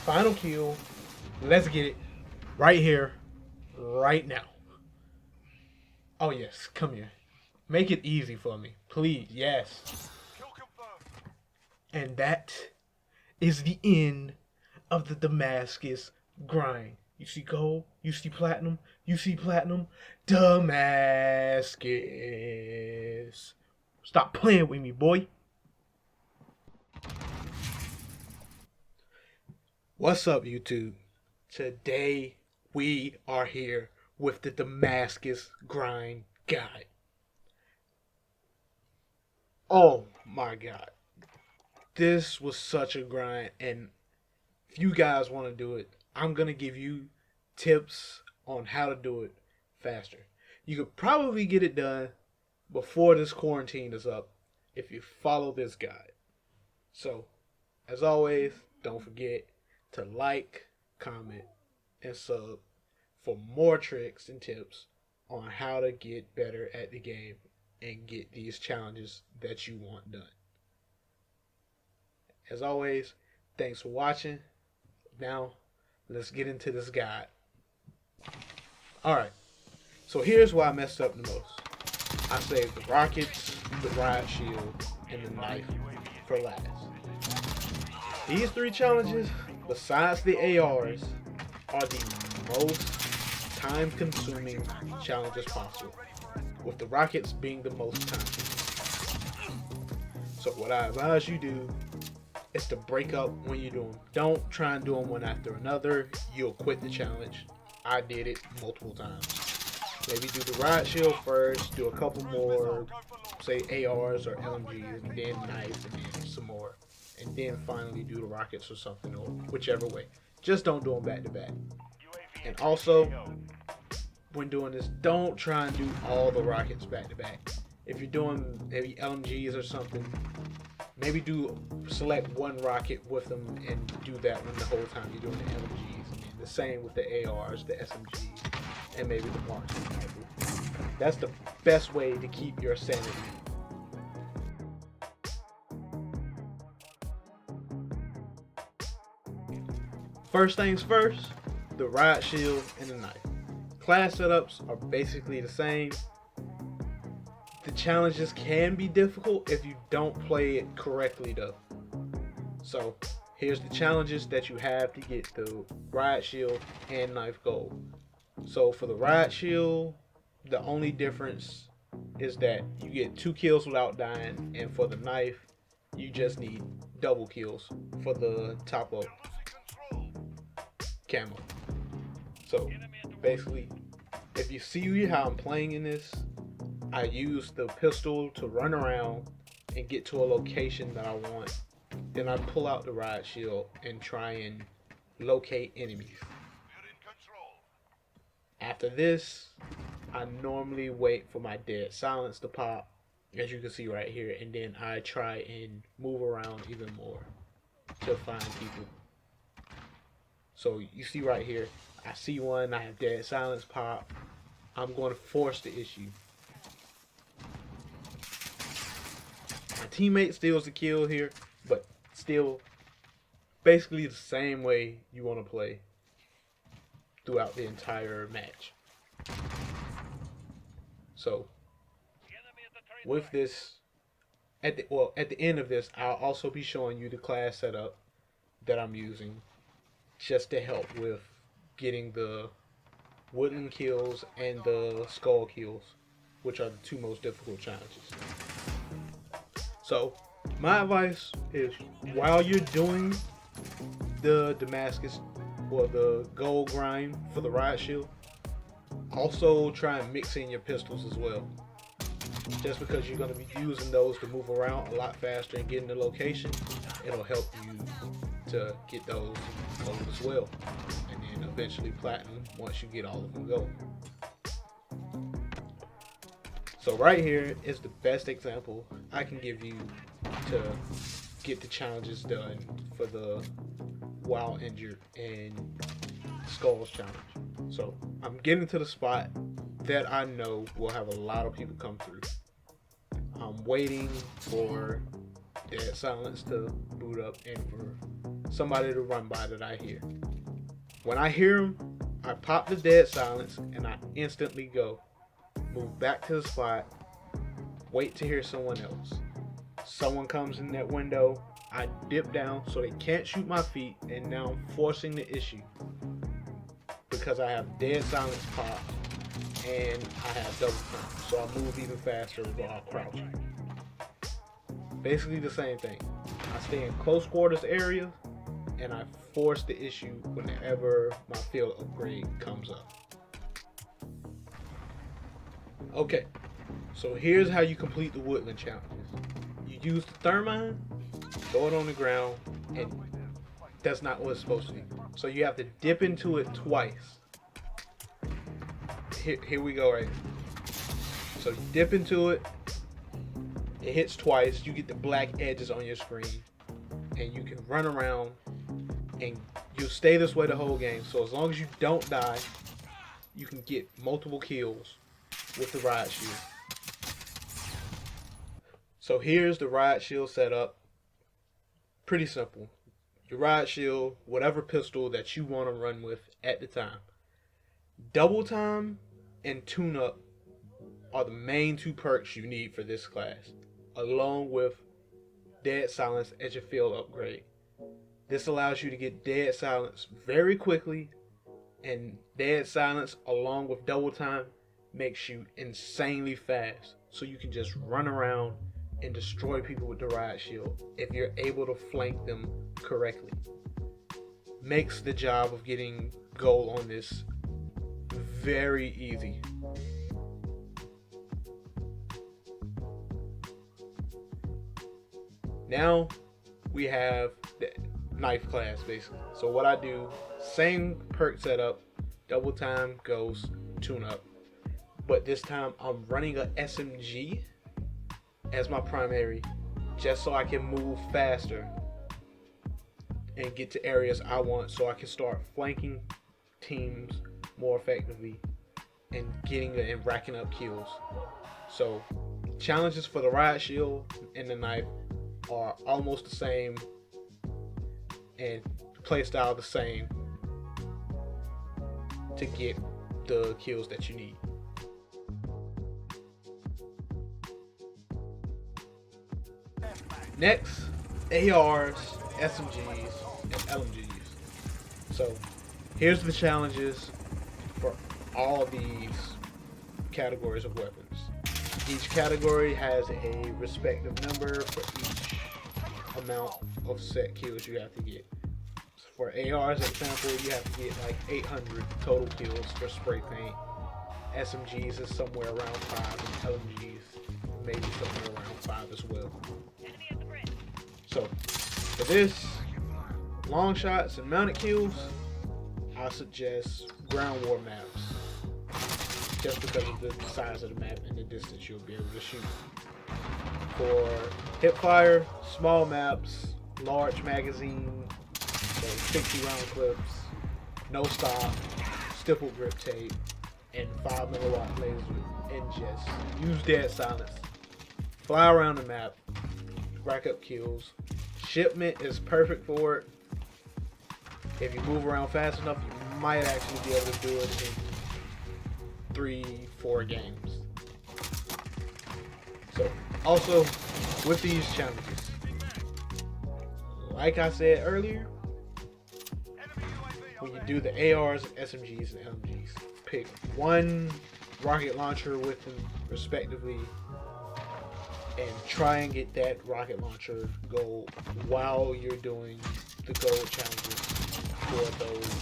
Final kill. Let's get it. Right here. Right now. Oh, yes. Come here. Make it easy for me. Please. Yes. And that is the end of the Damascus grind. You see gold, you see platinum, you see platinum. Damascus. Stop playing with me, boy. What's up, YouTube? Today we are here with the Damascus grind guide. Oh my god. This was such a grind, and if you guys want to do it, I'm going to give you tips on how to do it faster. You could probably get it done before this quarantine is up if you follow this guide. So, as always, don't forget to like, comment, and sub for more tricks and tips on how to get better at the game and get these challenges that you want done. As always, thanks for watching. Now, let's get into this guide. Alright, so here's why I messed up the most. I saved the rockets, the riot shield, and the knife for last. These three challenges, besides the ARs, are the most time-consuming challenges possible, with the rockets being the most time. So what I advise you do is to break up when you do them. Don't try and do them one after another. You'll quit the challenge. I did it multiple times. Maybe do the riot shield first, do a couple more, say ARs or LMGs, and then knife, and then some more. And then finally do the rockets or something, or whichever way. Just don't do them back to back. And also, when doing this, don't try and do all the rockets back to back. If you're doing maybe LMGs or something, maybe select one rocket with them and do that one the whole time you're doing the LMGs. And the same with the ARs, the SMGs, and maybe the Marksman. That's the best way to keep your sanity. First things first, the riot shield and the knife. Class setups are basically the same. The challenges can be difficult if you don't play it correctly though. So here's the challenges that you have to get the riot shield and knife gold. So for the riot shield, the only difference is that you get 2 kills without dying, and for the knife, you just need double kills for the top up camo. So basically, if you see how I'm playing in this, I use the pistol to run around and get to a location that I want. Then I pull out the riot shield and try and locate enemies. After this, I normally wait for my dead silence to pop, as you can see right here, and then I try and move around even more to find people. So you see right here, I see one, I have dead silence pop. I'm going to force the issue. My teammate steals the kill here, but still basically the same way you want to play throughout the entire match. So with this, at the end of this, I'll also be showing you the class setup that I'm using just to help with getting the woodland kills and the skull kills, which are the 2 most difficult challenges. So my advice is, while you're doing the Damascus or the gold grind for the riot shield, also try and mix in your pistols as well. Just because you're going to be using those to move around a lot faster and get in the location, it'll help you to get those gold as well, and then eventually platinum once you get all of them gold. So right here is the best example I can give you to get the challenges done for the while injured and skulls challenge. So I'm getting to the spot that I know will have a lot of people come through. I'm waiting for dead silence to boot up and for somebody to run by that I hear. When I hear them, I pop the dead silence and I instantly go. Move back to the spot, wait to hear someone else. Someone comes in that window, I dip down so they can't shoot my feet, and now I'm forcing the issue because I have dead silence pop and I have double jump, so I move even faster while crouching. Basically the same thing. I stay in close quarters area and I force the issue whenever my field upgrade comes up. Okay, so here's how you complete the woodland challenges. You use the thermine, throw it on the ground, and that's not what it's supposed to do. So you have to dip into it twice. Here we go right here. So you dip into it, it hits twice, you get the black edges on your screen, and you can run around, and you'll stay this way the whole game. So as long as you don't die, you can get multiple kills with the Riot Shield. So here's the Riot Shield setup. Pretty simple. Your Riot Shield, whatever pistol that you want to run with at the time. Double time and tune up are the main two perks you need for this class, along with dead silence as your field upgrade. This allows you to get dead silence very quickly, and dead silence along with double time makes you insanely fast, so you can just run around and destroy people with the Riot Shield if you're able to flank them correctly. Makes the job of getting gold on this very easy. Now we have the knife class basically. So what I do, same perk setup, double time, ghost, tune up. But this time I'm running a SMG as my primary, just so I can move faster and get to areas I want, so I can start flanking teams more effectively and and racking up kills. So challenges for the Riot Shield and the knife are almost the same, and playstyle the same to get the kills that you need. Next, ARs, SMGs, and LMGs. So here's the challenges for all these categories of weapons. Each category has a respective number for each amount of set kills you have to get. So for ARs, example, you have to get like 800 total kills for spray paint. SMGs is somewhere around 5, and LMGs maybe somewhere around 5 as well. So for this, long shots and mounted kills, I suggest ground war maps, just because of the size of the map and the distance you'll be able to shoot. For hipfire, small maps, large magazine, so 60 round clips, no stop, stipple grip tape, and 5mm lasers, and just use dead silence. Fly around the map, rack up kills. Shipment is perfect for it. If you move around fast enough, you might actually be able to do it in 3-4 games. So, also with these challenges, like I said earlier, when you do the ARs, SMGs, and LMGs, pick one rocket launcher with them respectively, and try and get that rocket launcher gold while you're doing the gold challenges for those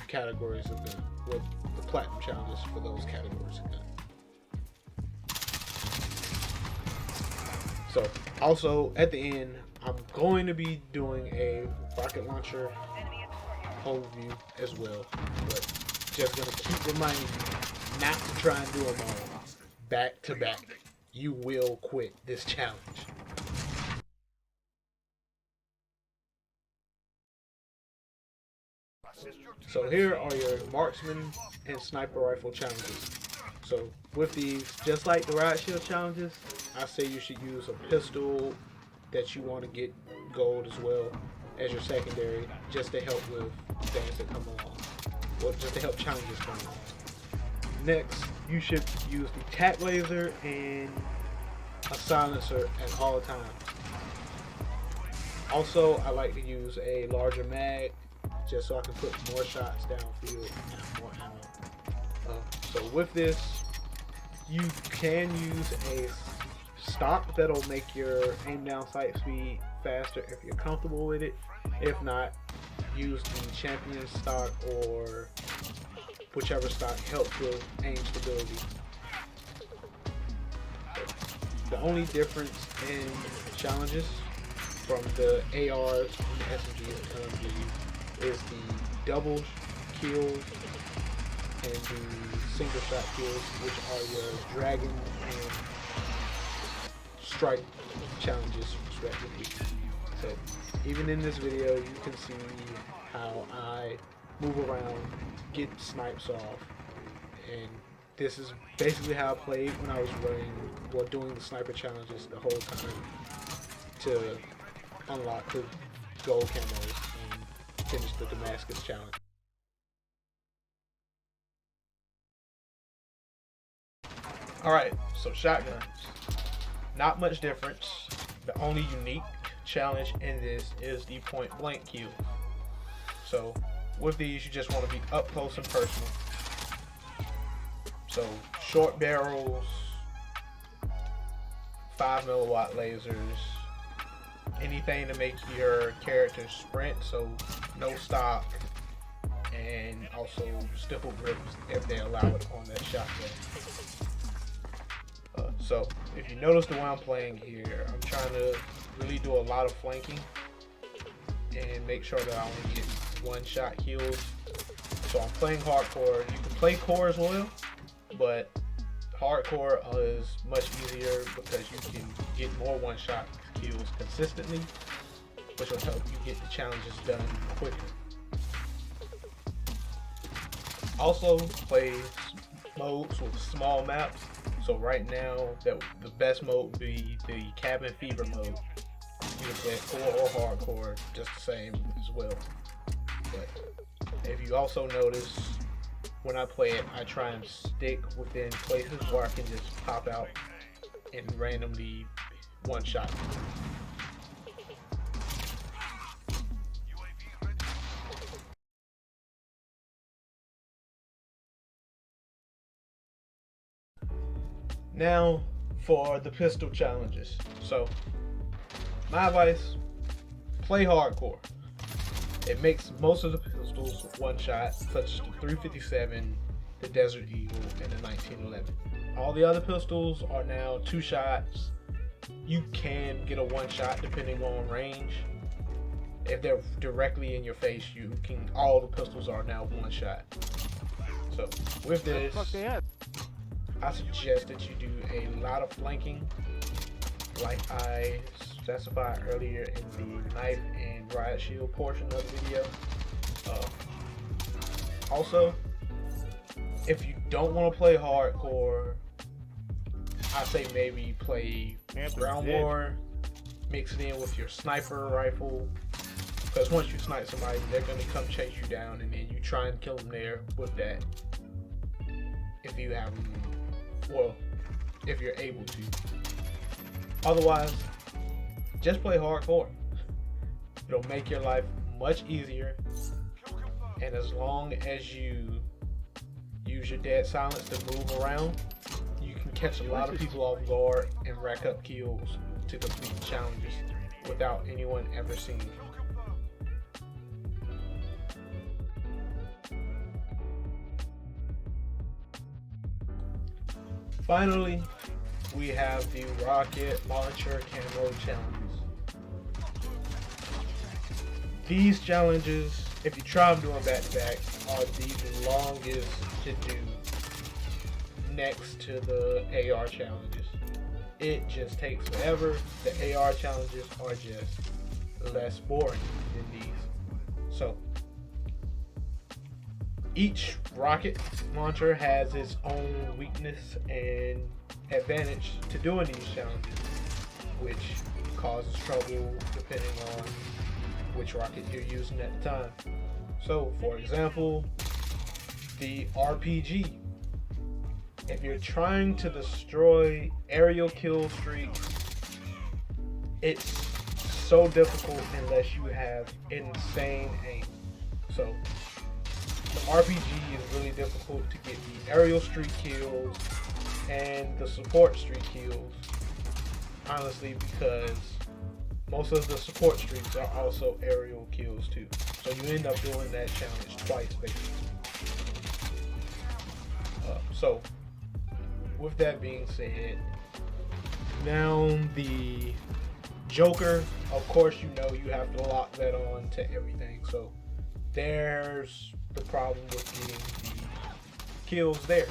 categories of gun, or the platinum challenges for those categories of gun. So also at the end, I'm going to be doing a rocket launcher overview as well, but just gonna keep reminding you not to try and do them all back to back. You will quit this challenge. So here are your marksman and sniper rifle challenges. So with these, just like the Riot Shield challenges, I say you should use a pistol that you want to get gold as well. as your secondary, just to help with things that come along, or just to help challenges come along. Next, you should use the tac laser and a silencer at all times. Also, I like to use a larger mag just so I can put more shots downfield and have more ammo. So with this, you can use a stock that'll make your aim down sight speed faster if you're comfortable with it. If not, use the champion stock or whichever stock helps with aim stability. The only difference in challenges from the ARs, the SMGs, and LMGs is the double kills and the single shot kills, which are your dragon and strike challenges respectively. So even in this video, you can see how I move around, get snipes off, and this is basically how I played when I was running or doing the sniper challenges the whole time to unlock the gold camos and finish the Damascus challenge. Alright, so shotguns. Not much difference. The only unique challenge in this is the point blank kill. So with these, you just want to be up close and personal. So short barrels, 5 milliwatt lasers, anything to make your character sprint, so no stock, and also stipple grips if they allow it on that shotgun. So if you notice the way I'm playing here, I'm trying to really do a lot of flanking and make sure that I only get one shot kills. So I'm playing hardcore. You can play core as well, but hardcore is much easier because you can get more one shot kills consistently, which will help you get the challenges done quicker. Also play modes with small maps. So right now, the best mode would be the cabin fever mode. You can play core or hardcore, just the same as well. But if you also notice, when I play it, I try and stick within places where I can just pop out and randomly one shot. Now for the pistol challenges. So my advice, play hardcore. It makes most of the pistols one shot, such as the 357, the Desert Eagle, and the 1911. All the other pistols are now 2 shots. You can get a 1 shot depending on range. If they're directly in your face, all the pistols are now 1 shot. So with this, I suggest that you do a lot of flanking, like I specified earlier in the knife and riot shield portion of the video. Also, if you don't want to play hardcore, I say maybe play ground war, mix it in with your sniper rifle, because once you snipe somebody, they're going to come chase you down, and then you try and kill them there with that, if you have them. Well, if you're able to. Otherwise, just play hardcore. It'll make your life much easier, and as long as you use your dead silence to move around, you can catch a lot of people off guard and rack up kills to complete the challenges without anyone ever seeing you. Finally, we have the rocket launcher camo challenges. These challenges, if you try them doing back to back, are the longest to do next to the AR challenges. It just takes forever. The AR challenges are just less boring than these. So each rocket launcher has its own weakness and advantage to doing these challenges, which causes trouble depending on which rocket you're using at the time. So, for example, the RPG. If you're trying to destroy aerial kill streaks, it's so difficult unless you have insane aim. So, the RPG is really difficult to get the aerial streak kills and the support streak kills. Honestly, because most of the support streaks are also aerial kills too. So you end up doing that challenge twice, basically. So, with that being said, now the Joker, of course, you know you have to lock that on to everything. So there's the problem with getting the kills there.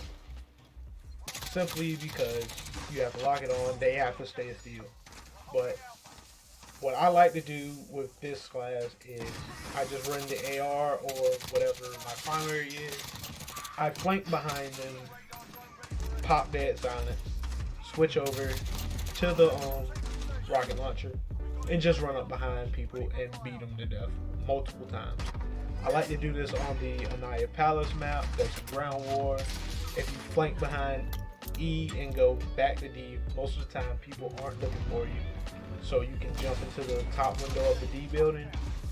Simply because you have to lock it on, they have to stay still. But what I like to do with this class is I just run the AR or whatever my primary is. I flank behind them, pop dead silence, switch over to the rocket launcher, and just run up behind people and beat them to death multiple times. I like to do this on the Anaya Palace map. That's a ground war. If you flank behind E and go back to D, most of the time people aren't looking for you. So you can jump into the top window of the D building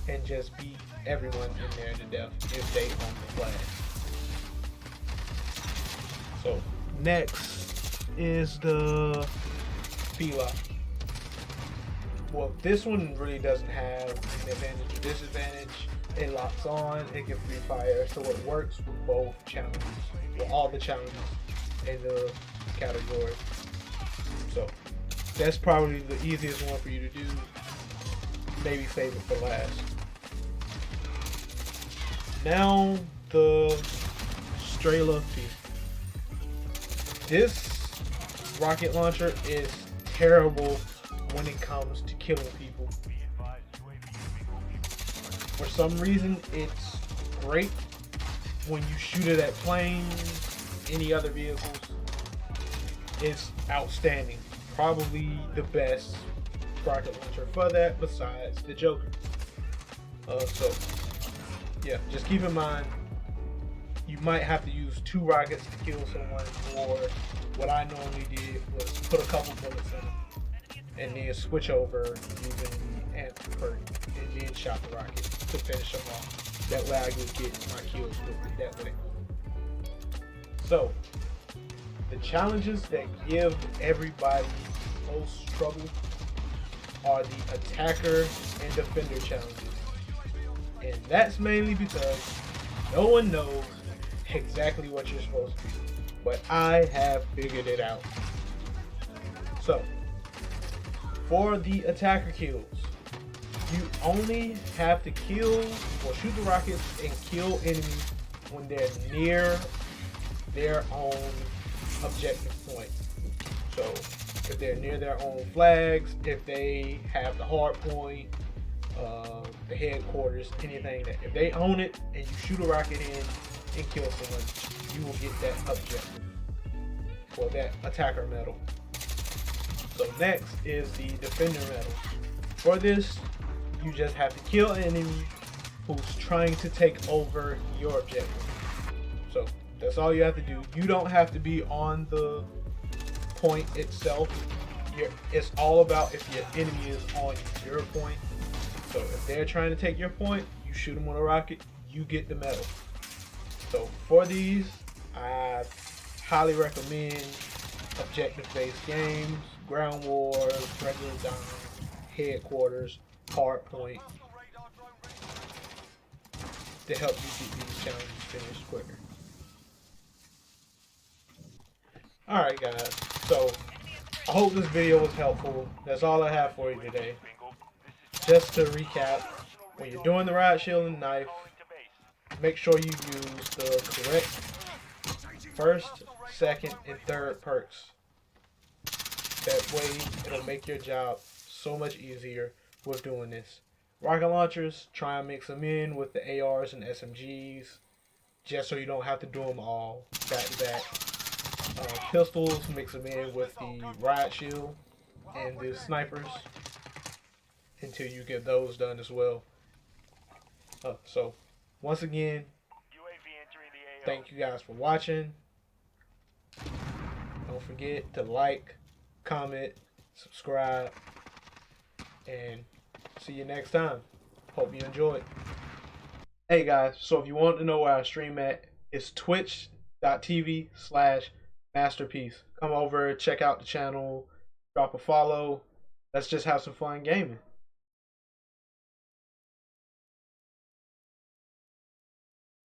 and just beat everyone in there to death if they own the flag. So next is the Fila. Well, this one really doesn't have an advantage or disadvantage. It locks on, it can free fire, so it works with both challenges. Well, all the challenges in the category. So that's probably the easiest one for you to do. Maybe save it for last. Now the Strela P. This rocket launcher is terrible when it comes to killing people. For some reason, it's great when you shoot it at planes, any other vehicles. It's outstanding. Probably the best rocket launcher for that besides the Joker. So, yeah, just keep in mind, you might have to use 2 rockets to kill someone, or what I normally did was put a couple bullets in them and then switch over using the anti-perk and then shot the rocket to finish them off. That way I could get my kills with it that way. So, the challenges that give everybody most trouble are the attacker and defender challenges. And that's mainly because no one knows exactly what you're supposed to do. But I have figured it out. So, for the attacker kills, you only have to kill or shoot the rockets and kill enemies when they're near their own objective point. So if they're near their own flags, if they have the hard point, the headquarters, anything that if they own it and you shoot a rocket in and kill someone, you will get that objective or that attacker medal. So next is the defender medal. For this, you just have to kill an enemy who's trying to take over your objective. So that's all you have to do. You don't have to be on the point itself. It's all about if your enemy is on your point. So if they're trying to take your point, you shoot them with a rocket, you get the medal. So for these, I highly recommend objective-based games, ground wars, regular dime, headquarters, hard point, to help you get these challenges finished quicker. Alright guys, so I hope this video was helpful. That's all I have for you today. Just to recap, when you're doing the riot shield and knife, make sure you use the correct first, second, and third perks. That way, it'll make your job so much easier with doing this. Rocket launchers, try and mix them in with the ARs and SMGs, just so you don't have to do them all back to back. Pistols, mix them in with the riot shield and the snipers until you get those done as well. So once again, thank you guys for watching. Don't forget to like, comment, subscribe, and see you next time. Hope you enjoyed. Hey guys, so if you want to know where I stream at, it's twitch.tv/masterpiece. Come over, check out the channel, drop a follow. Let's just have some fun gaming.